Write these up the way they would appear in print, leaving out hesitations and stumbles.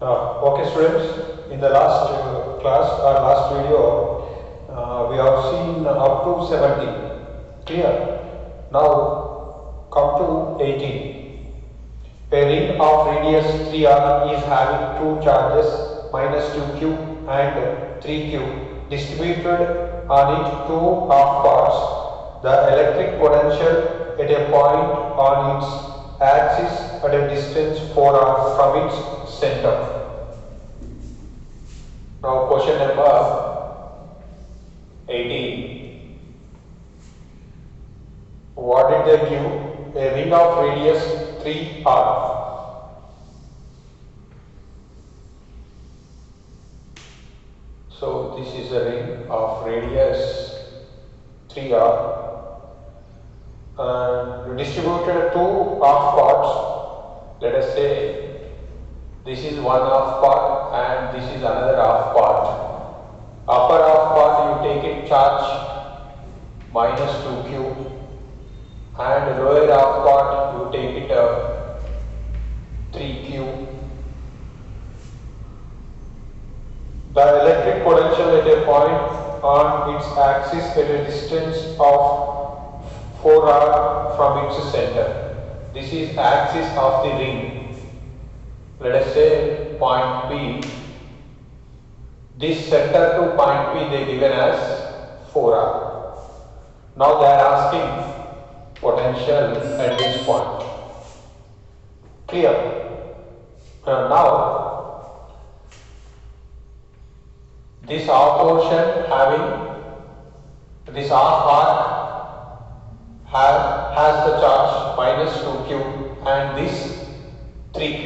Okay students, in the last class or last video, we have seen up to 17. Clear? Now come to 18. A ring of radius 3r is having two charges minus 2q and 3q distributed on each two half parts. The electric potential at a point on its axis at a distance 4r from its center. Now question number 18. What did they give? A ring of radius 3r. So this is a ring of radius 3r and distributed two half parts. Let us say this is one half part and this is another half part. Upper half part you take it charge minus 2q and lower half part you take it 3q. The electric potential at a point on its axis at a distance of 4r from its center. This is axis of the ring. Let us say point P. This center to point P they given as 4r. Now they are asking potential at this point. Clear? Now this half portion having this half arc has the charge minus 2q and this 3q.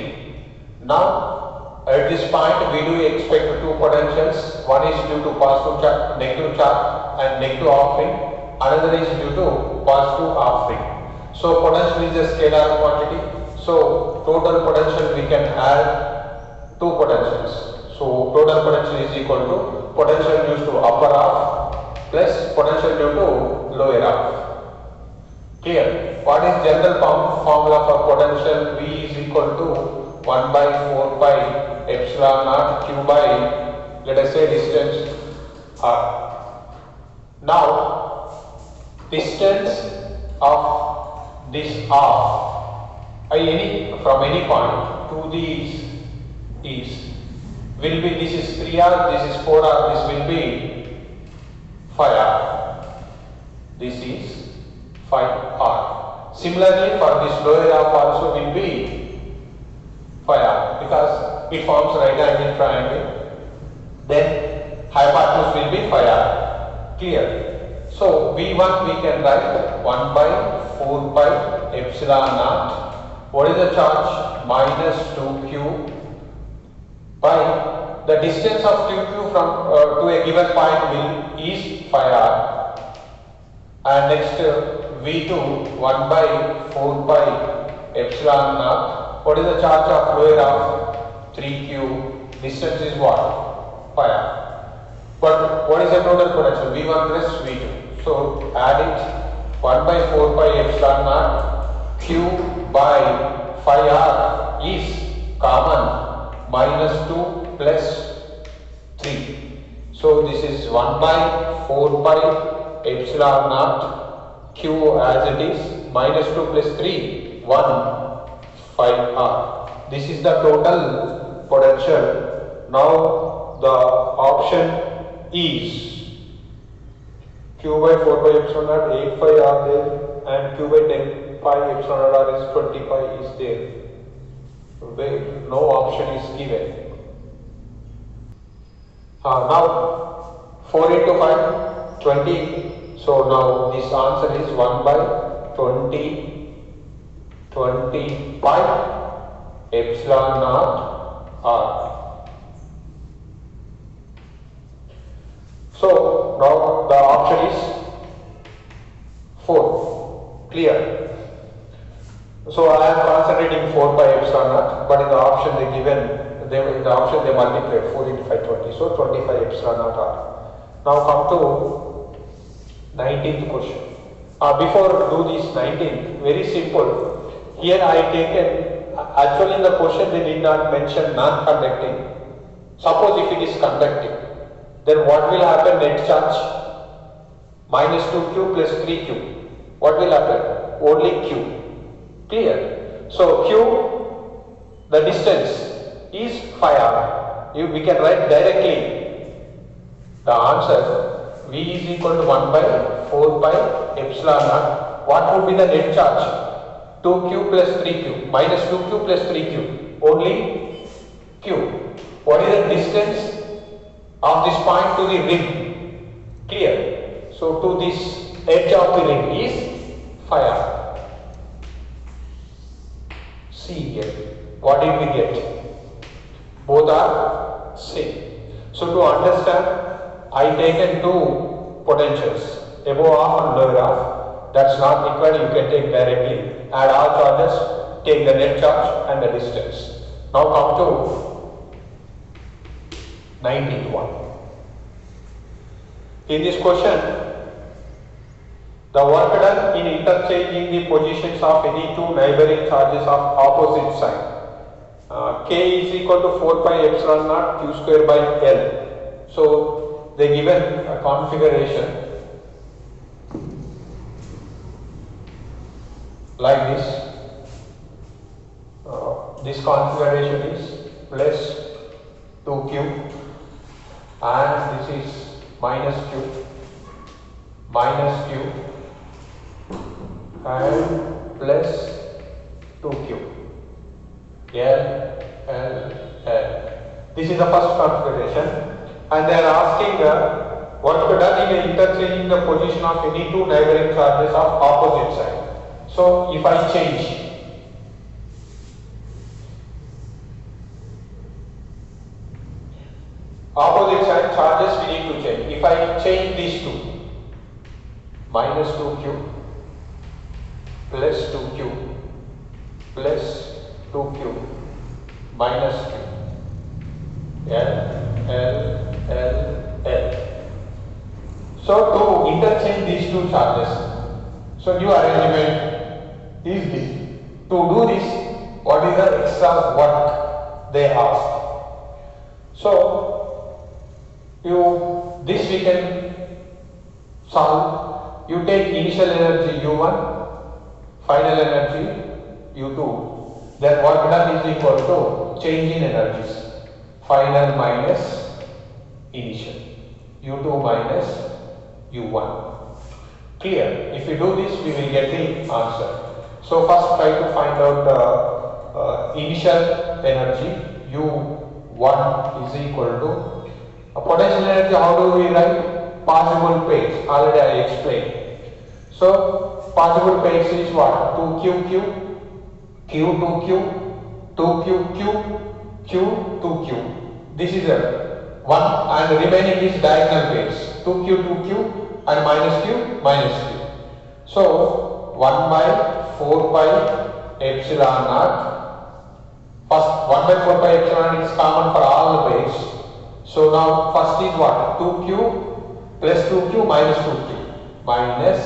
Now at this point we do expect two potentials. One is due to positive charge, negative charge and negative half ring. Another is due to positive half ring. So potential is a scalar quantity. So total potential we can add two potentials. So total potential is equal to potential due to upper half plus potential due to lower half. Clear? What is general formula for potential? V is equal to 1 by 4 pi epsilon naught q by, let us say, distance r. Now distance of this half from any point to these will be, this is 3r, this is 4r, this will be 5r. This is 5r. Similarly for this lower half also will be 5r because it forms right angle triangle. Then hypotenuse will be 5r. Clear? So V1 we can write 1 by 4 pi epsilon naught. What is the charge? Minus 2q by the distance of 2q from to a given point is 5r. And next V2 1 by 4 pi epsilon naught. What is the charge of lower half? 3q. Distance is what? 5r. But what is the total potential? V1 plus V2. So add it. 1 by 4 pi epsilon naught q by 5r is common minus 2 plus 3. So this is 1 by 4 pi epsilon naught q as it is minus 2 plus 3 1 5r. This is the total potential. Now the option is q by 4 pi epsilon naught 8 pi r there and q by 10 pi epsilon naught r is 20 pi is there. Where no option is given. Now 4 into 5 20. So now this answer is 1 by 20 pi epsilon naught r. So now the option is 4. Clear? So I am concentrating 4 pi epsilon naught, but in the option they multiplied 4 into 5 20. So 25 epsilon naught r. Now come to 19th question. Before do this 19th, very simple. Here I taken Actually in the question they did not mention non-conducting. Suppose if it is conducting, then what will happen? Net charge minus 2q plus 3q. What will happen? Only q. Clear? So q, the distance is 5r. We can write directly the answer V is equal to 1 by 4 pi epsilon naught. What would be the net charge? 2q plus 3q minus 2q plus 3q. Only q. What is the distance of this point to the ring? Clear? So to this edge of the ring is 5r. See here. What did we get? Both are same. So to understand, I taken two potentials, above half and lower half. That's not required, you can take directly. Add all charges, take the net charge and the distance. Now come to 19th one. In this question, the work done in interchanging the positions of any two neighboring charges of opposite sign. K is equal to 4 pi epsilon naught q square by L. So they given a configuration like this. This configuration is plus 2q and this is minus q and plus 2q. L. This is the first configuration, and they are asking what done in interchanging the position of any two neighboring charges of opposite sign. So if I change opposite sign charges, we need to change. If I change these two, minus 2q plus 2q plus 2q minus q. L. So to interchange these two charges, so new arrangement is this. To do this, what is the extra work they ask? So this we can solve. You take initial energy U1, final energy U2. Then work done is equal to change in energies. Final minus initial. U2 minus U1. Clear? If you do this, we will get the answer. So first try to find out the initial energy U1 is equal to potential energy. How do we write? Possible pairs. Already I explained. So possible pairs is what? 2q, Q2q, 2q, Q2q. This is a 1 and the remaining is diagonal pairs. 2q, 2q and minus q. So 1 by 4 pi epsilon naught. First 1 by 4 pi epsilon is common for all the pairs. So now first is what? 2q plus 2q minus 2q minus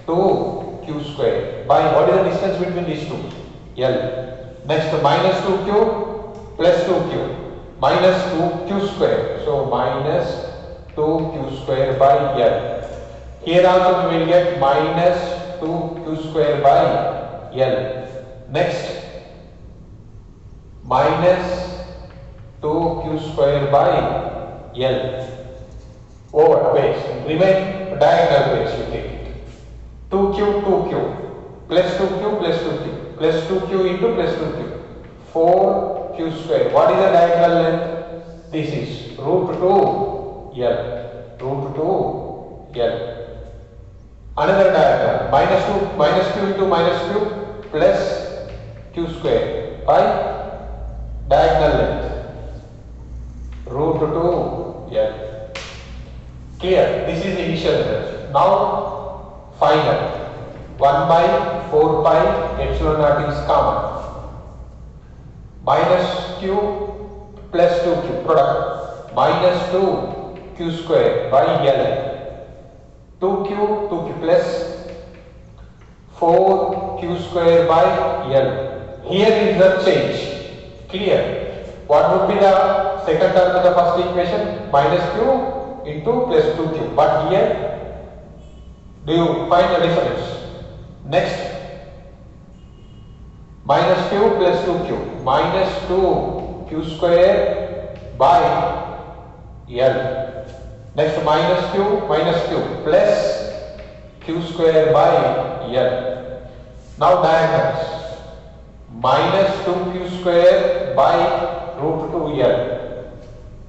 2q square by what is the distance between these two? L. Next minus 2q plus 2q minus 2q square. So minus 2q square by L. Here also we will get minus 2q square by L. Next minus 2q square by L over base. Remain diagonal base you take it. 2q plus 2q plus 2q plus 2q into plus 2q. 4q square. What is the diagonal length? This is root 2 L. Root 2 L. Another diagonal minus q into minus q plus q square by diagonal length root 2 L. Clear? This is initial energy. Now final. 1 by 4 pi epsilon naught is common. Minus q plus 2q product minus 2q square by L. 2q plus 4q square by L. Here is the change. Clear? What would be the second term in the first equation? Minus q into plus 2q. But here, do you find the difference? Next, minus q plus 2q. Minus 2q square by L. Next, minus q plus q square by L. Now diagonals. Minus 2q square by root 2L.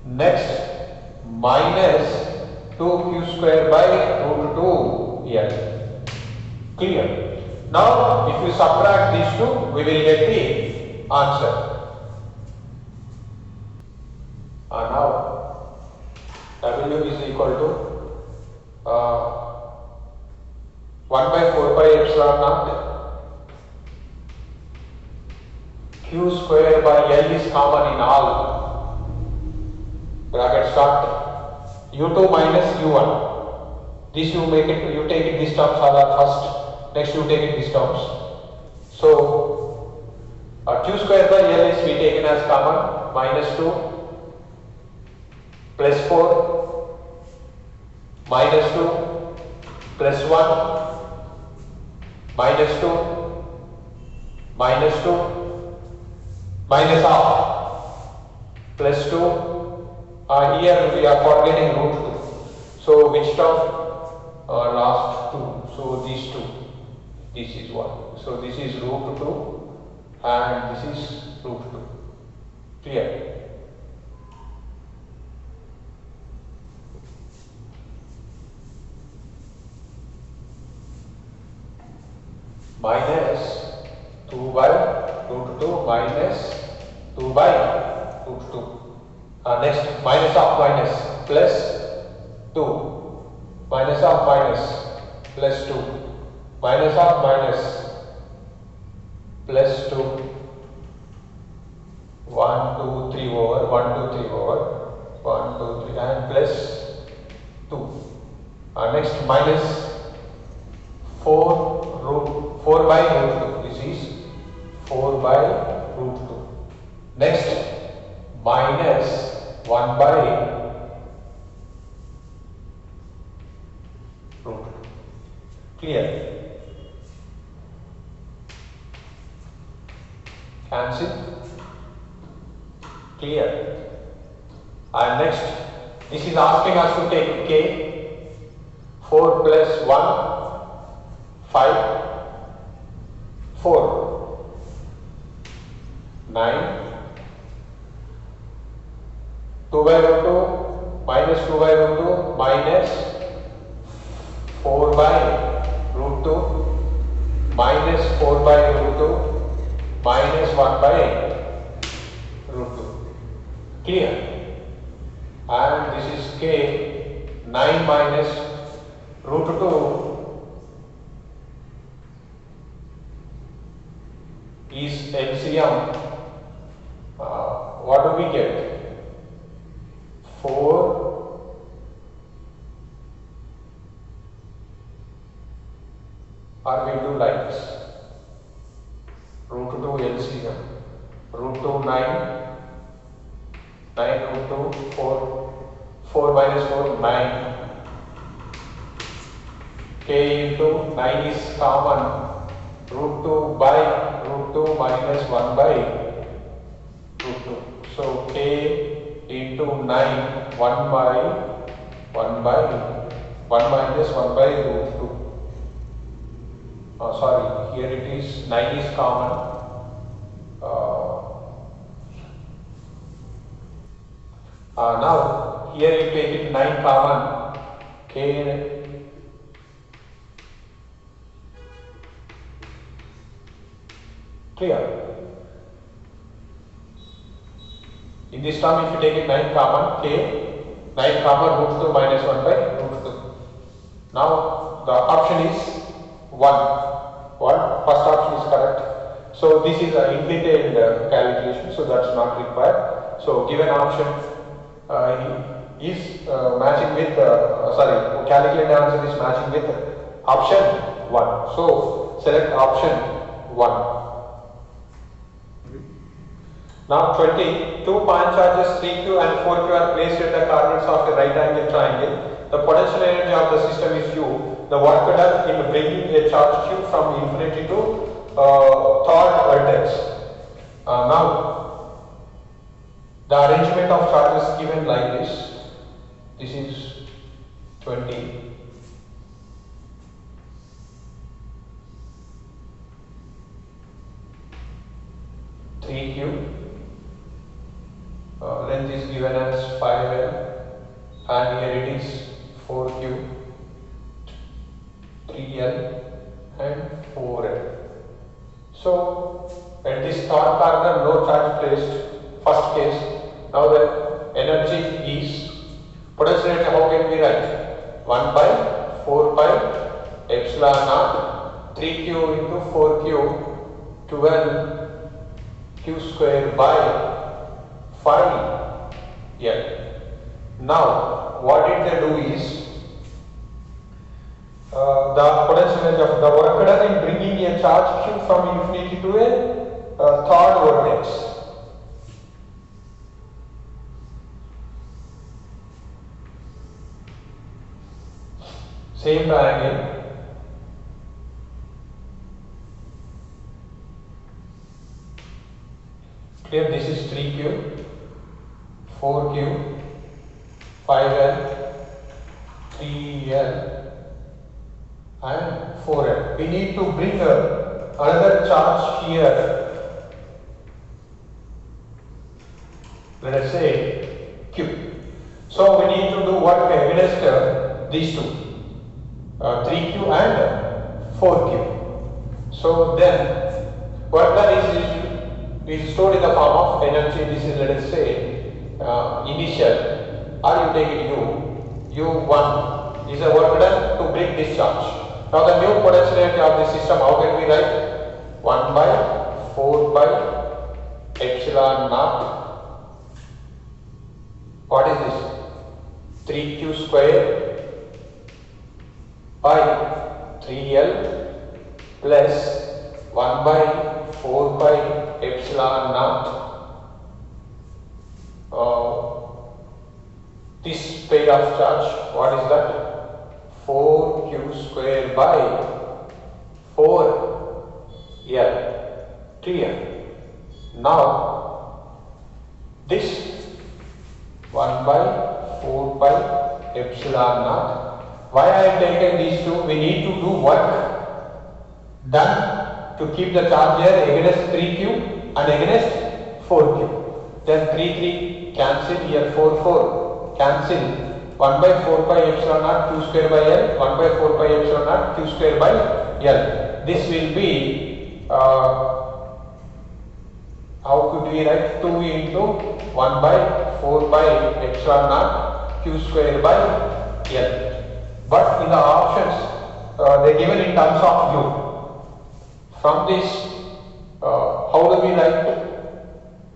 Next, minus 2q square by root 2L. Clear? Now, if you subtract these two, we will get the answer. Now, W is equal to 1 by 4 pi epsilon naught. Q square by L is common in all. Bracket start. U2 minus U1. This you make it. You take it. These terms are first. Next you take it. These terms. So Q square by L is be taken as common. Minus 2 plus 4 minus 2 plus 1 minus 2 minus 2 minus half plus 2. Here we are forgetting root 2. So which term? Last 2. So these two. This is 1. So this is root 2 and this is root 2. Clear? Minus 2 by root 2 minus 2 by root 2. Next, minus of minus plus 2. Minus of minus plus 2. Minus of minus plus 2. 1, 2, 3 over 1, 2, 3 over 1, 2, 3 and plus 2. Next, minus 4 by root 2. This is 4 by root 2. Next, minus 1 by root 2. Clear? Cancel. Clear? And next, this is asking us to take k. 4 plus 1, 5. 4, 9, 2 by root 2, minus 2 by root 2, minus 4 by root 2, minus 4 by root 2, minus 1 by root 2. Clear? And this is k. 9 minus root 2 is LCM. What do we get? 4 or we do like this. Root 2 LCM. Root 2 9. 9 root 2 4. 4 minus 4 9. K into 9 is common. Root 2 by root 2 minus 1 by root 2. So k into 9 1 by 1 minus 1 by root 2. Sorry, here it is 9 is common. Now here you take it 9 common. K clear? In this term, if you take it 9 common, k, 9 common root 2 minus 1 by root 2. Now, the option is 1. First option is correct. So, this is an in detailed calculation, so that's not required. So, given option is matching with, calculated answer is matching with option 1. So, select option 1. Now 20, two point charges 3q and 4q are placed at the corners of a right angle triangle. The potential energy of the system is U. The work done in bringing a charge q from infinity to third vertex. Now the arrangement of charges given like this. This is 20. 3q. Length is given as 5L and here it is 4q, 3L and 4L. So at this third corner no charge placed, first case. Now the energy is, potential energy how can we write? 1 by 4 pi epsilon naught 3q into 4q 12 q square by 5 L. Now what did they do is the potential energy of the work done in bringing a charge q from infinity to a third vertex. Same triangle. Here this is 3q, 4q, 5L, 3L and 4L. We need to bring another charge here, let us say Q. So we need to do what against these two, 3Q and 4Q. So then what that is stored in the form of energy. This is, let us say, initial, or you take it U1 is a work done to bring this charge. Now the new potential energy of the system, how can we write? 1 by 4 by epsilon naught. What is this? 3q square by 3l plus 1 by 4 by epsilon naught. This pair of charge, what is that? 4q square by 4l 3l. Now this 1 by 4 by epsilon naught. Why I have taken these two? We need to do work done to keep the charge here against 3q and against 4q. Then 3 cancel, here 4 cancel. 1 by 4 pi epsilon naught q square by l, 1 by 4 pi epsilon naught q square by l. This will be, how could we write? 2 into 1 by 4 pi epsilon naught q square by l. But in the options, they are given in terms of u. From this, how do we write?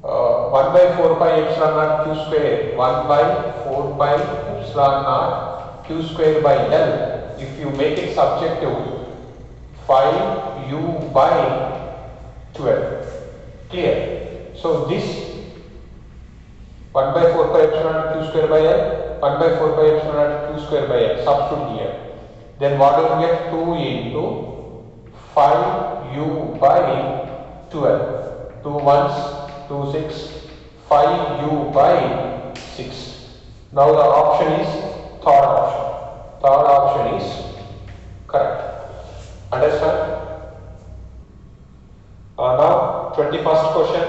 1 by 4 pi epsilon naught q square, 1 by 4 pi epsilon naught q square by l. If you make it subjective, 5u by 12. Clear? So this 1 by 4 pi epsilon naught q square by l, 1 by 4 pi epsilon naught q square by l, substitute here. Then what do we get? 2 into 5u by 12. 2 ones, 2 6, 5u by 6. Now the option is third option. Third option is correct. Understand? Now 21st question.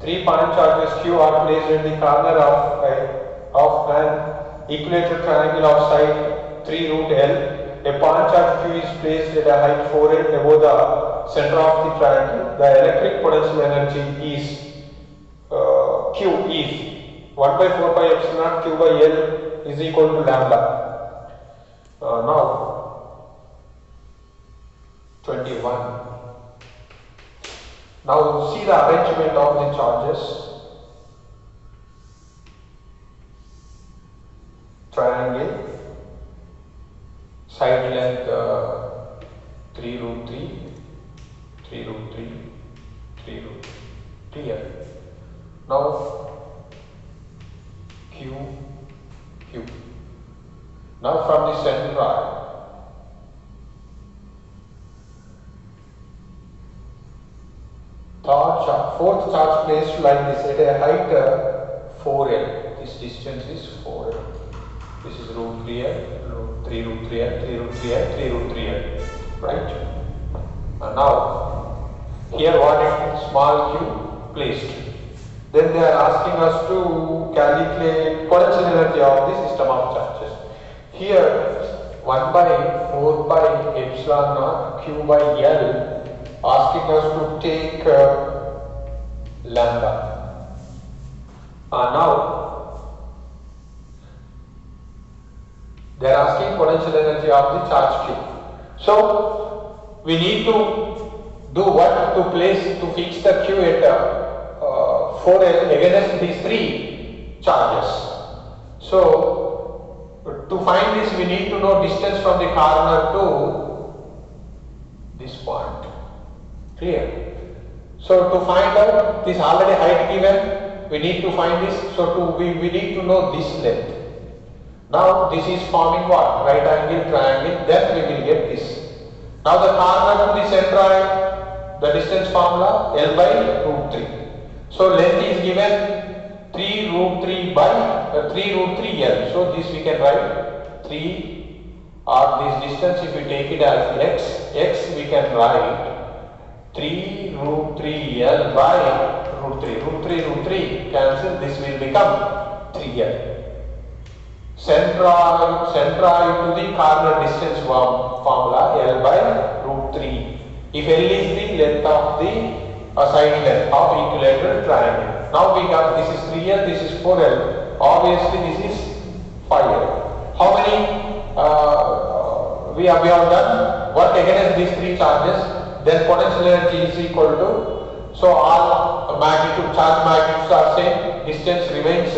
3 point charges q are placed in the corner of an equilateral triangle of side 3 root l. A point charge q is placed at a height 4l above the center of the triangle. The electric potential energy is q is 1 by 4 pi epsilon naught q by l is equal to lambda. Now 21. Now see the arrangement of the charges. Triangle, side length 3 root 3, 3 root 3, 3 root 3 here. Q, Q. Now from the centroid, fourth charge placed like this at a height 4L. This distance is 4L. This is root 3L, root 3, root 3L, 3 root 3L, 3 root 3L. Right? And now, here what is small q placed. Then they are asking us to calculate potential energy of the system of charges. Here 1 by 4 pi epsilon naught q by L asking us to take lambda. Now they are asking potential energy of the charge q. So we need to do what to place to fix the q at 4L against these three charges. So to find this we need to know distance from the corner to this point. Clear? So to find out this already height given, we need to find this. So we need to know this length. Now this is forming what? Right angle triangle. Then we will get this. Now the corner to the centroid, the distance formula L by root 3. So length is given 3 root 3 by 3 root 3 L. So this we can write 3 or this distance if we take it as x we can write 3 root 3 L by root 3. Root 3 cancel, this will become 3L. Centroid to the corner distance formula L by root 3. If L is the length of the side length of equilateral triangle. Now we got this is 3L, this is 4L. Obviously this is 5L. How many we have done? Work against these three charges. Then potential energy is equal to, so all magnitude, charge magnitudes are same, distance remains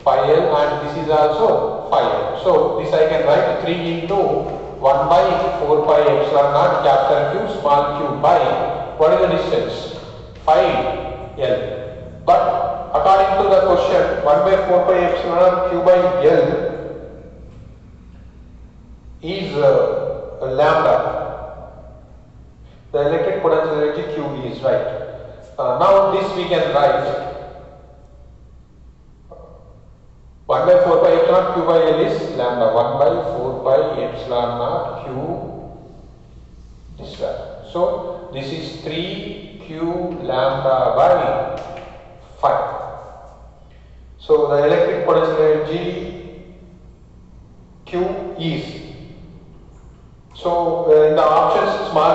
5L and this is also 5L. So this I can write 3 into 1 by 4 pi epsilon naught capital Q small q by, what is the distance? 5L. But according to the question, 1 by 4 pi epsilon naught q by L is lambda. The electric potential energy Q is right. Now this we can write 1 by 4 pi epsilon naught q by L is lambda. 1 by 4 pi epsilon naught q this value. So this is 3q lambda by 5. So the electric potential energy Q is, so in the options small